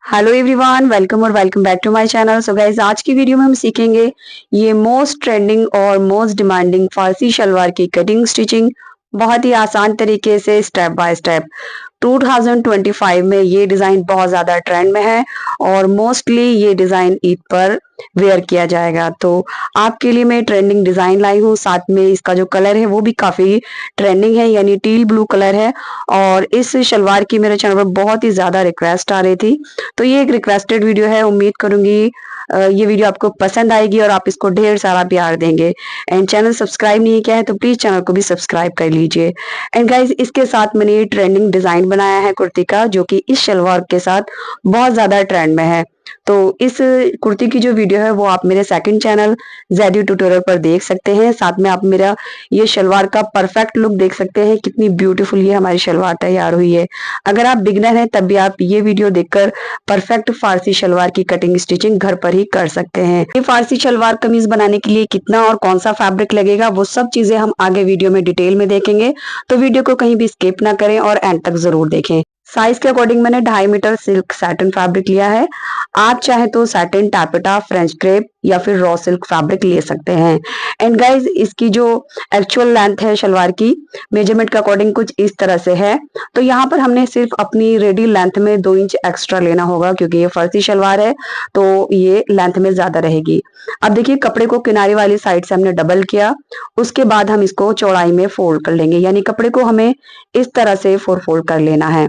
Hello everyone, welcome और welcome back to my channel. So guys, आज की video में हम सीखेंगे ये मोस्ट ट्रेंडिंग और मोस्ट डिमांडिंग फारसी शलवार की कटिंग स्टिचिंग बहुत ही आसान तरीके से स्टेप बाय स्टेप। 2025 में ये डिजाइन बहुत ज्यादा ट्रेंड में है और मोस्टली ये डिजाइन ईद पर वेयर किया जाएगा। तो आपके लिए मैं ट्रेंडिंग डिजाइन लाई हूँ, साथ में इसका जो कलर है वो भी काफी ट्रेंडिंग है, यानी टील ब्लू कलर है। और इस शलवार की मेरे चैनल पर बहुत ही ज्यादा रिक्वेस्ट आ रही थी, तो ये एक रिक्वेस्टेड वीडियो है। उम्मीद करूंगी ये वीडियो आपको पसंद आएगी और आप इसको ढेर सारा प्यार देंगे। एंड चैनल सब्सक्राइब नहीं किया है तो प्लीज चैनल को भी सब्सक्राइब कर लीजिए। एंड गाइज, इसके साथ मैंने ये ट्रेंडिंग डिजाइन बनाया है कुर्ती का, जो कि इस शलवार के साथ बहुत ज्यादा ट्रेंड में है। तो इस कुर्ती की जो वीडियो है वो आप मेरे सेकंड चैनल जेडी ट्यूटोरियल पर देख सकते हैं। साथ में आप मेरा ये शलवार का परफेक्ट लुक देख सकते हैं, कितनी ब्यूटीफुल ये हमारी शलवार तैयार हुई है। अगर आप बिगनर हैं तब भी आप ये वीडियो देखकर परफेक्ट फारसी शलवार की कटिंग स्टिचिंग घर पर ही कर सकते हैं। ये फारसी शलवार कमीज बनाने के लिए कितना और कौन सा फैब्रिक लगेगा वो सब चीजें हम आगे वीडियो में डिटेल में देखेंगे, तो वीडियो को कहीं भी स्किप ना करें और एंड तक जरूर देखें। साइज के अकॉर्डिंग मैंने 2.5 मीटर सिल्क सैटिन फैब्रिक लिया है। आप चाहे तो सैटिन, टैपेटा, फ्रेंच क्रेप या फिर रॉ सिल्क फैब्रिक ले सकते हैं। एंड गाइज, इसकी जो एक्चुअल लेंथ है शलवार की, मेजरमेंट के अकॉर्डिंग कुछ इस तरह से है। तो यहाँ पर हमने सिर्फ अपनी रेडी लेंथ में 2 इंच एक्स्ट्रा लेना होगा, क्योंकि ये फर्सी शलवार है तो ये लेंथ में ज्यादा रहेगी। अब देखिए, कपड़े को किनारे वाली साइड से हमने डबल किया, उसके बाद हम इसको चौड़ाई में फोल्ड कर लेंगे, यानी कपड़े को हमें इस तरह से 4 फोल्ड कर लेना है।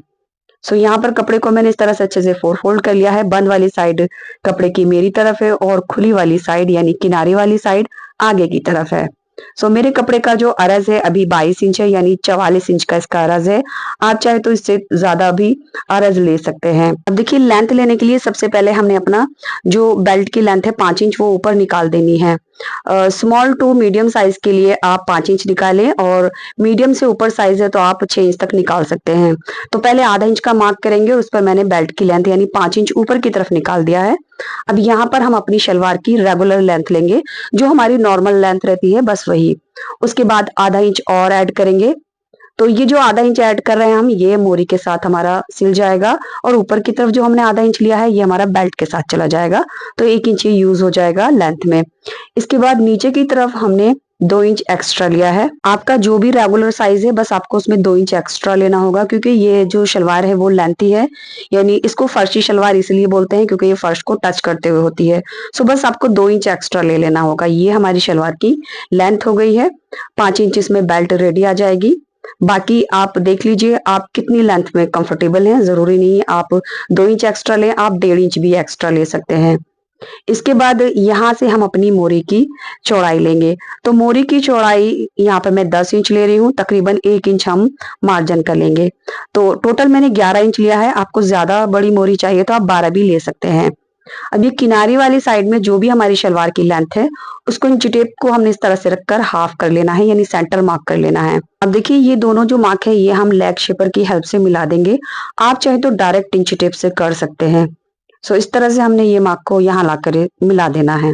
सो यहाँ पर कपड़े को मैंने इस तरह से अच्छे से 4 फोल्ड कर लिया है। बंद वाली साइड कपड़े की मेरी तरफ है और खुली वाली साइड यानी किनारे वाली साइड आगे की तरफ है। सो मेरे कपड़े का जो अरज है अभी 22 इंच है, यानी 44 इंच का इसका अरज है। आप चाहे तो इससे ज्यादा भी अरज ले सकते हैं। अब देखिए, लेंथ लेने के लिए सबसे पहले हमने अपना जो बेल्ट की लेंथ है 5 इंच वो ऊपर निकाल देनी है। स्मॉल टू मीडियम साइज के लिए आप 5 इंच निकालें और मीडियम से ऊपर साइज है तो आप 6 इंच तक निकाल सकते हैं। तो पहले आधा इंच का मार्क करेंगे, उस पर मैंने बेल्ट की लेंथ यानी 5 इंच ऊपर की तरफ निकाल दिया है। अब यहाँ पर हम अपनी शलवार की रेगुलर लेंथ लेंगे, जो हमारी नॉर्मल लेंथ रहती है बस वही। उसके बाद आधा इंच और ऐड करेंगे। तो ये जो आधा इंच ऐड कर रहे हैं हम, ये मोरी के साथ हमारा सिल जाएगा और ऊपर की तरफ जो हमने आधा इंच लिया है ये हमारा बेल्ट के साथ चला जाएगा। तो 1 इंच ये यूज हो जाएगा लेंथ में। इसके बाद नीचे की तरफ हमने 2 इंच एक्स्ट्रा लिया है। आपका जो भी रेगुलर साइज है बस आपको उसमें 2 इंच एक्स्ट्रा लेना होगा, क्योंकि ये जो शलवार है वो लेंथी है। यानी इसको फर्शी शलवार इसलिए बोलते हैं क्योंकि ये फर्श को टच करते हुए होती है। सो बस आपको 2 इंच एक्स्ट्रा ले लेना होगा। ये हमारी शलवार की लेंथ हो गई है। 5 इंच इसमें बेल्ट रेडी आ जाएगी। बाकी आप देख लीजिए आप कितनी लेंथ में कंफर्टेबल हैं। जरूरी नहीं है आप 2 इंच एक्स्ट्रा लें, आप 1.5 इंच भी एक्स्ट्रा ले सकते हैं। इसके बाद यहाँ से हम अपनी मोरी की चौड़ाई लेंगे। तो मोरी की चौड़ाई यहाँ पर मैं 10 इंच ले रही हूँ, तकरीबन 1 इंच हम मार्जिन कर लेंगे। तो टोटल मैंने 11 इंच लिया है। आपको ज्यादा बड़ी मोरी चाहिए तो आप 12 भी ले सकते हैं। अब ये किनारी वाली साइड में जो भी हमारी शलवार की लेंथ है उसको इंची टेप को हमने इस तरह से रखकर हाफ कर लेना है, यानी सेंटर मार्क कर लेना है। अब देखिए, ये दोनों जो मार्क है ये हम लेग शेपर की हेल्प से मिला देंगे। आप चाहे तो डायरेक्ट इंची टेप से कर सकते हैं। सो इस तरह से हमने ये मार्क को यहाँ लाकर मिला देना है।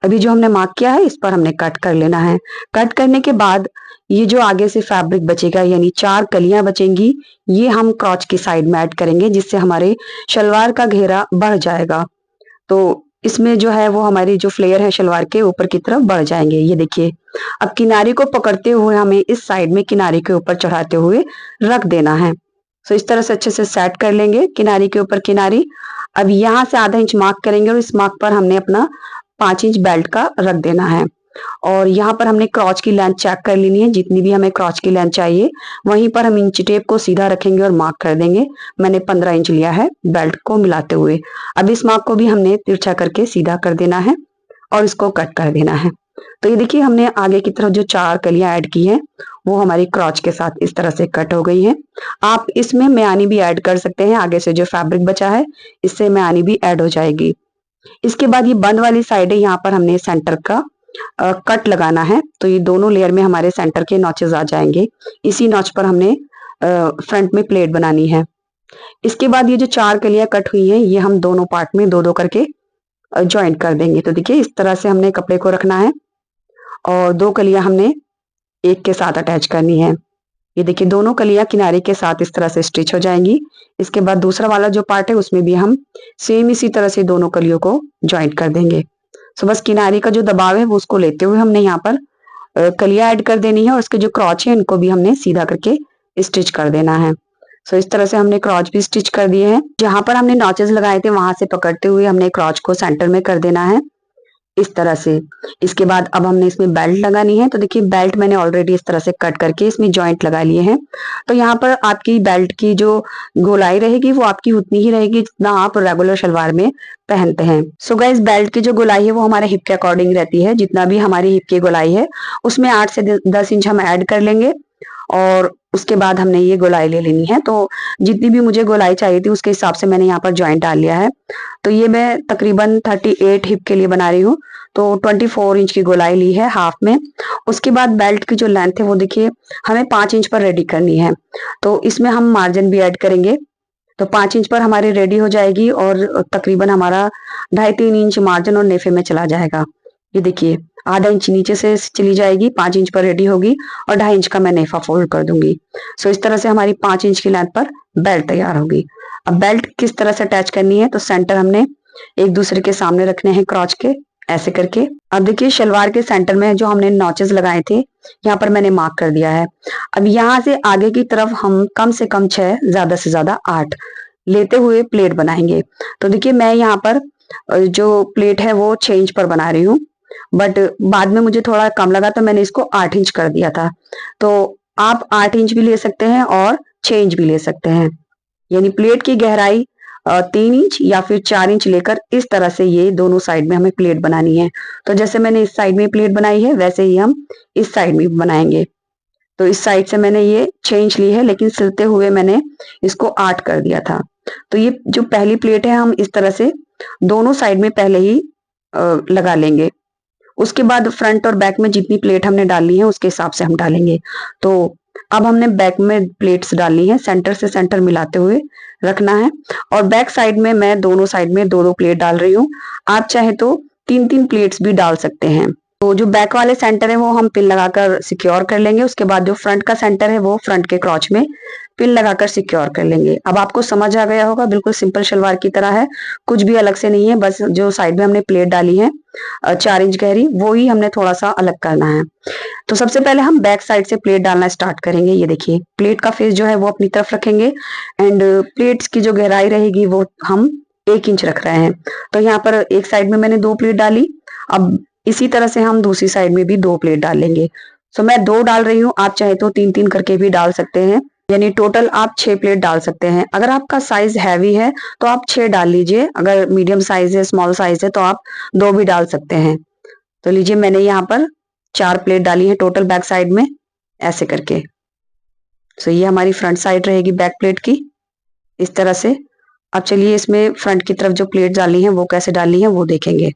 अभी जो हमने मार्क किया है इस पर हमने कट कर लेना है। कट करने के बाद ये जो आगे से फैब्रिक बचेगा यानी 4 कलियां बचेंगी, ये हम क्रॉच की साइड में ऐड करेंगे, जिससे हमारे शलवार का घेरा बढ़ जाएगा। तो इसमें जो है वो हमारी जो फ्लेयर है शलवार के ऊपर की तरफ बढ़ जाएंगे। ये देखिए, अब किनारे को पकड़ते हुए हमें इस साइड में किनारे के ऊपर चढ़ाते हुए रख देना है। सो इस तरह से अच्छे से सेट कर लेंगे किनारी के ऊपर किनारी। अब यहाँ से आधा इंच मार्क करेंगे और इस मार्क पर हमने अपना 5 इंच बेल्ट का रख देना है। और यहाँ पर हमने क्रॉच की लेंथ चेक कर लेनी है, जितनी भी हमें क्रॉच की लेंथ चाहिए वहीं पर हम इंच टेप को सीधा रखेंगे और मार्क कर देंगे। मैंने 15 इंच लिया है बेल्ट को मिलाते हुए। अब इस मार्क को भी हमने तिरछा करके सीधा कर देना है और इसको कट कर देना है। तो ये देखिए, हमने आगे की तरफ जो 4 कलियां ऐड की हैं वो हमारी क्रॉच के साथ इस तरह से कट हो गई हैं। आप इसमें म्यानी भी ऐड कर सकते हैं, आगे से जो फैब्रिक बचा है इससे म्यानी भी ऐड हो जाएगी। इसके बाद ये बंद वाली साइड है, यहाँ पर हमने सेंटर का कट लगाना है। तो ये दोनों लेयर में हमारे सेंटर के नॉचेस आ जाएंगे। इसी नॉच पर हमने फ्रंट में प्लेट बनानी है। इसके बाद ये जो 4 कलियां कट हुई हैं ये हम दोनों पार्ट में 2-2 करके ज्वाइंट कर देंगे। तो देखिए, इस तरह से हमने कपड़े को रखना है और 2 कलियां हमने एक के साथ अटैच करनी है। ये देखिए दोनों कलियां किनारे के साथ इस तरह से स्टिच हो जाएंगी। इसके बाद दूसरा वाला जो पार्ट है उसमें भी हम सेम इसी तरह से दोनों कलियों को ज्वाइंट कर देंगे। सो बस किनारे का जो दबाव है वो उसको लेते हुए हमने यहाँ पर कलियां ऐड कर देनी है और उसके जो क्रॉच है इनको भी हमने सीधा करके स्टिच कर देना है। सो इस तरह से हमने क्रॉच भी स्टिच कर दिए हैं। जहां पर हमने नॉचेस लगाए थे वहां से पकड़ते हुए हमने क्रॉच को सेंटर में कर देना है इस तरह से। इसके बाद अब हमने इसमें बेल्ट लगानी है। तो देखिए बेल्ट मैंने ऑलरेडी इस तरह से कट करके इसमें जॉइंट लगा लिए हैं। तो यहाँ पर आपकी बेल्ट की जो गोलाई रहेगी वो आपकी उतनी ही रहेगी जितना आप रेगुलर शलवार में पहनते हैं। सो गाइस बेल्ट की जो गोलाई है वो हमारे हिप के अकॉर्डिंग रहती है। जितना भी हमारी हिप की गोलाई है उसमें 8 से 10 इंच हम ऐड कर लेंगे और उसके बाद हमने ये गोलाई ले लेनी है। तो जितनी भी मुझे गोलाई चाहिए थी उसके हिसाब से मैंने यहाँ पर ज्वाइंट डाल लिया है। तो ये मैं तकरीबन 38 हिप के लिए बना रही हूँ। तो 24 इंच की गोलाई ली है हाफ में। उसके बाद बेल्ट की जो लेंथ है वो देखिए हमें 5 इंच पर रेडी करनी है। तो इसमें हम मार्जिन भी ऐड करेंगे। तो 5 इंच पर हमारी रेडी हो जाएगी और तकरीबन हमारा 2.5-3 इंच मार्जिन और नेफे में चला जाएगा। ये देखिए आधा इंच नीचे से चली जाएगी, 5 इंच पर रेडी होगी और 2.5 इंच का मैं नेफा फोल्ड कर दूंगी। सो इस तरह से हमारी 5 इंच की लेंथ पर बेल्ट तैयार होगी। अब बेल्ट किस तरह से अटैच करनी है, तो सेंटर हमने एक दूसरे के सामने रखने हैं क्रॉच के, ऐसे करके। अब देखिए शलवार के सेंटर में जो हमने नॉचेस लगाए थे यहाँ पर मैंने मार्क कर दिया है। अब यहाँ से आगे की तरफ हम कम से कम 6, ज्यादा से ज्यादा 8 लेते हुए प्लेट बनाएंगे। तो देखिए मैं यहाँ पर जो प्लेट है वो 6 इंच पर बना रही हूँ, बट बाद में मुझे थोड़ा कम लगा तो मैंने इसको 8 इंच कर दिया था। तो आप 8 इंच भी ले सकते हैं और 6 इंच भी ले सकते हैं। यानी प्लेट की गहराई 3 इंच या फिर 4 इंच लेकर इस तरह से ये दोनों साइड में हमें प्लेट बनानी है। तो जैसे मैंने इस साइड में प्लेट बनाई है वैसे ही हम इस साइड में बनाएंगे। तो इस साइड से मैंने ये 6 इंच ली है लेकिन सिलते हुए मैंने इसको 8 कर दिया था। तो ये जो पहली प्लेट है हम इस तरह से दोनों साइड में पहले ही लगा लेंगे। उसके बाद फ्रंट और बैक में जितनी प्लेट हमने डालनी है उसके हिसाब से हम डालेंगे। तो अब हमने बैक में प्लेट्स डालनी है, सेंटर से सेंटर मिलाते हुए रखना है। और बैक साइड में मैं दोनों साइड में 2-2 प्लेट डाल रही हूँ। आप चाहे तो 3-3 प्लेट्स भी डाल सकते हैं। तो जो बैक वाले सेंटर है वो हम पिन लगाकर सिक्योर कर लेंगे। उसके बाद जो फ्रंट का सेंटर है वो फ्रंट के क्रॉच में पिन लगाकर सिक्योर कर लेंगे। अब आपको समझ आ गया होगा, बिल्कुल सिंपल शलवार की तरह है, कुछ भी अलग से नहीं है। बस जो साइड में हमने प्लेट डाली है 4 इंच गहरी, वो ही हमने थोड़ा सा अलग करना है। तो सबसे पहले हम बैक साइड से प्लेट डालना स्टार्ट करेंगे। ये देखिए प्लेट का फेस जो है वो अपनी तरफ रखेंगे एंड प्लेट्स की जो गहराई रहेगी वो हम 1 इंच रख रहे हैं। तो यहाँ पर एक साइड में मैंने 2 प्लेट डाली। अब इसी तरह से हम दूसरी साइड में भी 2 प्लेट डाल लेंगे। सो मैं 2 डाल रही हूँ, आप चाहे तो 3-3 करके भी डाल सकते हैं। यानी टोटल आप 6 प्लेट डाल सकते हैं। अगर आपका साइज हैवी है तो आप 6 डाल लीजिए, अगर मीडियम साइज है, स्मॉल साइज है तो आप 2 भी डाल सकते हैं। तो लीजिए मैंने यहाँ पर 4 प्लेट डाली है टोटल बैक साइड में, ऐसे करके। सो ये हमारी फ्रंट साइड रहेगी बैक प्लेट की, इस तरह से। अब चलिए इसमें फ्रंट की तरफ जो प्लेट डाली है वो कैसे डालनी है वो देखेंगे।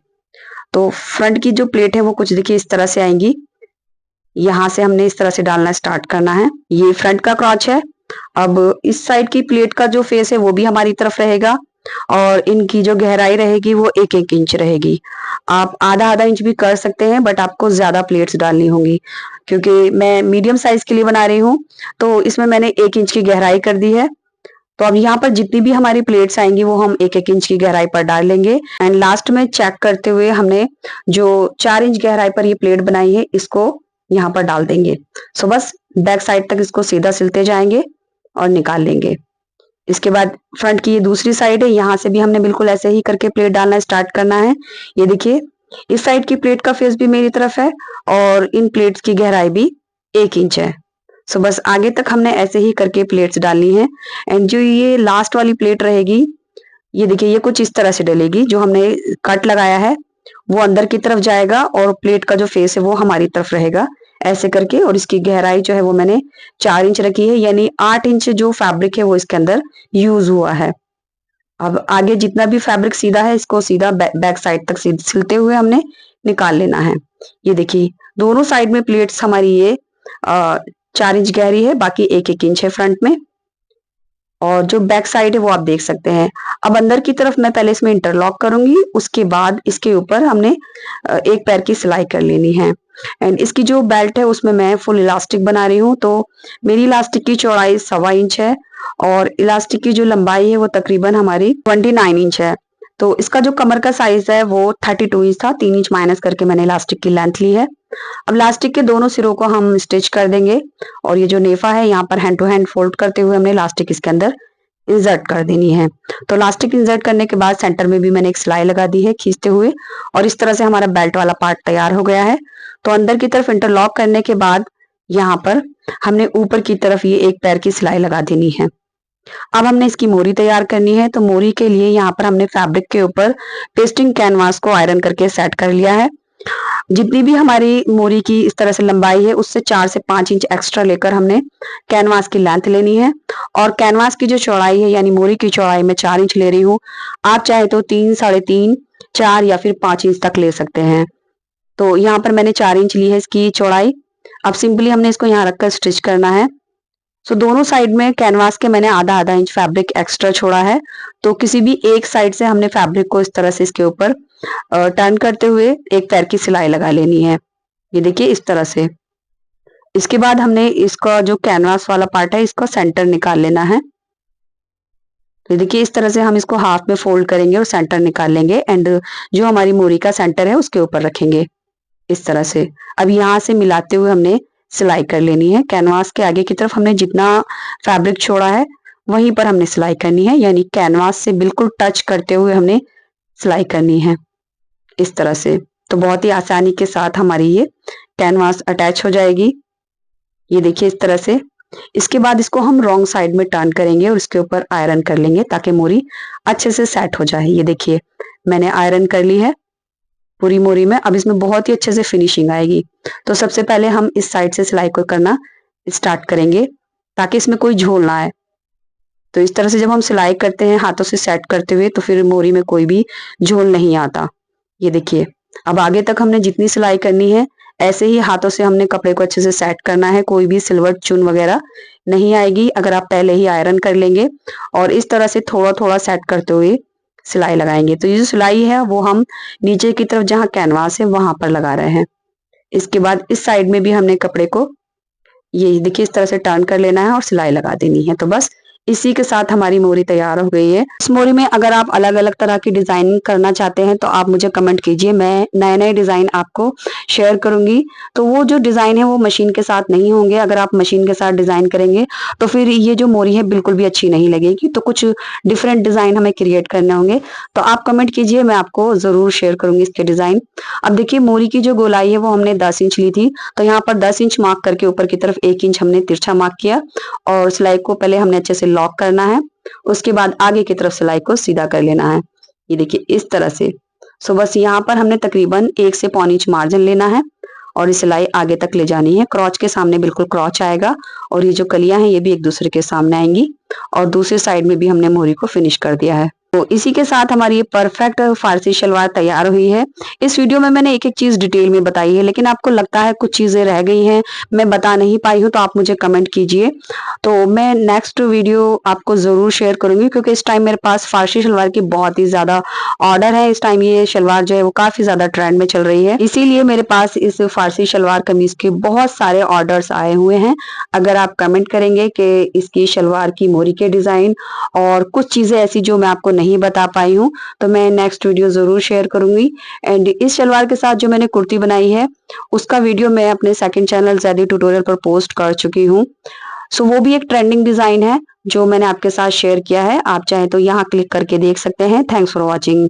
तो फ्रंट की जो प्लेट है वो कुछ देखिए इस तरह से आएंगी। यहाँ से हमने इस तरह से डालना स्टार्ट करना है। ये फ्रंट का क्रॉच है। अब इस साइड की प्लेट का जो फेस है वो भी हमारी तरफ रहेगा और इनकी जो गहराई रहेगी वो 1-1 इंच रहेगी। आप आधा-आधा इंच भी कर सकते हैं, बट आपको ज्यादा प्लेट्स डालनी होंगी क्योंकि मैं मीडियम साइज के लिए बना रही हूँ। तो इसमें मैंने 1 इंच की गहराई कर दी है। तो अब यहाँ पर जितनी भी हमारी प्लेट्स आएंगी वो हम 1-1 इंच की गहराई पर डाल लेंगे एंड लास्ट में चेक करते हुए हमने जो 4 इंच गहराई पर ये प्लेट बनाई है इसको यहाँ पर डाल देंगे। सो बस बैक साइड तक इसको सीधा सिलते जाएंगे और निकाल लेंगे। इसके बाद फ्रंट की ये दूसरी साइड है, यहाँ से भी हमने बिल्कुल ऐसे ही करके प्लेट डालना स्टार्ट करना है। ये देखिए इस साइड की प्लेट का फेस भी मेरी तरफ है और इन प्लेट्स की गहराई भी 1 इंच है। सो बस आगे तक हमने ऐसे ही करके प्लेट्स डालनी है एंड जो ये लास्ट वाली प्लेट रहेगी ये देखिए ये कुछ इस तरह से डलेगी। जो हमने कट लगाया है वो अंदर की तरफ जाएगा और प्लेट का जो फेस है वो हमारी तरफ रहेगा, ऐसे करके। और इसकी गहराई जो है वो मैंने 4 इंच रखी है, यानी 8 इंच जो फैब्रिक है वो इसके अंदर यूज हुआ है। अब आगे जितना भी फैब्रिक सीधा है इसको सीधा बैक साइड तक सिलते हुए हमने निकाल लेना है। ये देखिए दोनों साइड में प्लेट्स हमारी ये 4 इंच गहरी है, बाकी 1-1 इंच है फ्रंट में। और जो बैक साइड है वो आप देख सकते हैं। अब अंदर की तरफ मैं पहले इसमें इंटरलॉक करूंगी, उसके बाद इसके ऊपर हमने एक पैर की सिलाई कर लेनी है। एंड इसकी जो बेल्ट है उसमें मैं फुल इलास्टिक बना रही हूँ। तो मेरी इलास्टिक की चौड़ाई 1.25 इंच है और इलास्टिक की जो लंबाई है वो तकरीबन हमारी 29 इंच है। तो इसका जो कमर का साइज है वो 32 इंच था, 3 इंच माइनस करके मैंने इलास्टिक की लेंथ ली है। अब इलास्टिक के दोनों सिरों को हम स्टिच कर देंगे और ये जो नेफा है यहाँ पर हैंड टू हैंड फोल्ड करते हुए हमने इलास्टिक इसके अंदर इंसर्ट कर देनी है। तो इलास्टिक इंसर्ट करने के बाद सेंटर में भी मैंने एक सिलाई लगा दी है खींचते हुए, और इस तरह से हमारा बेल्ट वाला पार्ट तैयार हो गया है। तो अंदर की तरफ इंटरलॉक करने के बाद यहाँ पर हमने ऊपर की तरफ ये एक पैर की सिलाई लगा देनी है। अब हमने इसकी मोरी तैयार करनी है। तो मोरी के लिए यहाँ पर हमने फैब्रिक के ऊपर पेस्टिंग कैनवास को आयरन करके सेट कर लिया है। जितनी भी हमारी मोरी की इस तरह से लंबाई है उससे 4 से 5 इंच एक्स्ट्रा लेकर हमने कैनवास की लेंथ लेनी है। और कैनवास की जो चौड़ाई है यानी मोरी की चौड़ाई मैं 4 इंच ले रही हूँ। आप चाहे तो 3, 3.5, 4 या फिर 5 इंच तक ले सकते हैं। तो यहाँ पर मैंने 4 इंच ली है इसकी चौड़ाई। अब सिंपली हमने इसको यहाँ रखकर स्टिच करना है। सो दोनों साइड में कैनवास के मैंने आधा आधा इंच फैब्रिक एक्स्ट्रा छोड़ा है। तो किसी भी एक साइड से हमने फैब्रिक को इस तरह से इसके ऊपर टर्न करते हुए एक पैर की सिलाई लगा लेनी है। ये देखिए इस तरह से। इसके बाद हमने इसका जो कैनवास वाला पार्ट है इसका सेंटर निकाल लेना है। तो देखिए इस तरह से हम इसको हाफ में फोल्ड करेंगे और सेंटर निकाल लेंगे एंड जो हमारी मोरी का सेंटर है उसके ऊपर रखेंगे इस तरह से। अब यहाँ से मिलाते हुए हमने सिलाई कर लेनी है। कैनवास के आगे की तरफ हमने जितना फैब्रिक छोड़ा है वहीं पर हमने सिलाई करनी है, यानी कैनवास से बिल्कुल टच करते हुए हमने सिलाई करनी है इस तरह से। तो बहुत ही आसानी के साथ हमारी ये कैनवास अटैच हो जाएगी। ये देखिए इस तरह से। इसके बाद इसको हम रॉन्ग साइड में टर्न करेंगे और इसके ऊपर आयरन कर लेंगे ताकि मोरी अच्छे से सेट हो जाए। ये देखिए मैंने आयरन कर ली है पूरी मोरी में। अब इसमें बहुत ही अच्छे से फिनिशिंग आएगी। तो सबसे पहले हम इस साइड से सिलाई को करना स्टार्ट करेंगे ताकि इसमें कोई झोल ना आए। तो इस तरह से जब हम सिलाई करते हैं हाथों से सेट करते हुए तो फिर मोरी में कोई भी झोल नहीं आता। ये देखिए अब आगे तक हमने जितनी सिलाई करनी है ऐसे ही हाथों से हमने कपड़े को अच्छे से सेट करना है। कोई भी सिलवट चुन वगैरह नहीं आएगी अगर आप पहले ही आयरन कर लेंगे और इस तरह से थोड़ा थोड़ा सेट करते हुए सिलाई लगाएंगे। तो ये जो सिलाई है वो हम नीचे की तरफ जहाँ कैनवास है वहां पर लगा रहे हैं। इसके बाद इस साइड में भी हमने कपड़े को ये देखिए इस तरह से टर्न कर लेना है और सिलाई लगा देनी है। तो बस इसी के साथ हमारी मोरी तैयार हो गई है। इस मोरी में अगर आप अलग अलग तरह की डिजाइनिंग करना चाहते हैं तो आप मुझे कमेंट कीजिए, मैं नए नए डिजाइन आपको शेयर करूंगी। तो वो जो डिजाइन है वो मशीन के साथ नहीं होंगे। अगर आप मशीन के साथ डिजाइन करेंगे तो फिर ये जो मोरी है बिल्कुल भी अच्छी नहीं लगेगी। तो कुछ डिफरेंट डिजाइन हमें क्रिएट करने होंगे। तो आप कमेंट कीजिए, मैं आपको जरूर शेयर करूंगी इसके डिजाइन। अब देखिए मोरी की जो गोलाई है वो हमने 10 इंच ली थी। तो यहाँ पर 10 इंच मार्क करके ऊपर की तरफ 1 इंच हमने तिरछा मार्क किया और सिलाई को पहले हमने अच्छे से लॉक करना है। उसके बाद आगे की तरफ सिलाई को सीधा कर लेना है। ये देखिए इस तरह से। सो बस यहाँ पर हमने तकरीबन 1 से पौनी इंच मार्जिन लेना है और ये सिलाई आगे तक ले जानी है। क्रॉच के सामने बिल्कुल क्रॉच आएगा और ये जो कलियां हैं ये भी एक दूसरे के सामने आएंगी। और दूसरे साइड में भी हमने मोरी को फिनिश कर दिया है। तो इसी के साथ हमारी ये परफेक्ट फारसी शलवार तैयार हुई है। इस वीडियो में मैंने एक एक चीज डिटेल में बताई है, लेकिन आपको लगता है कुछ चीजें रह गई हैं, मैं बता नहीं पाई हूँ, तो आप मुझे कमेंट कीजिए। तो मैं नेक्स्ट वीडियो आपको जरूर शेयर करूंगी क्योंकि इस टाइम मेरे पास फारसी शलवार की बहुत ही ज्यादा ऑर्डर है। इस टाइम ये शलवार जो है वो काफी ज्यादा ट्रेंड में चल रही है, इसीलिए मेरे पास इस फारसी शलवार कमीज के बहुत सारे ऑर्डर्स आए हुए हैं। अगर आप कमेंट करेंगे कि इसकी शलवार की मोरी के डिजाइन और कुछ चीजें ऐसी जो मैं आपको नहीं बता पाई हूँ तो मैं नेक्स्ट वीडियो जरूर शेयर करूंगी। एंड इस शलवार के साथ जो मैंने कुर्ती बनाई है उसका वीडियो मैं अपने सेकंड चैनल ज़ैदी ट्यूटोरियल पर पोस्ट कर चुकी हूँ। सो वो भी एक ट्रेंडिंग डिजाइन है जो मैंने आपके साथ शेयर किया है। आप चाहे तो यहाँ क्लिक करके देख सकते हैं। Thanks for watching.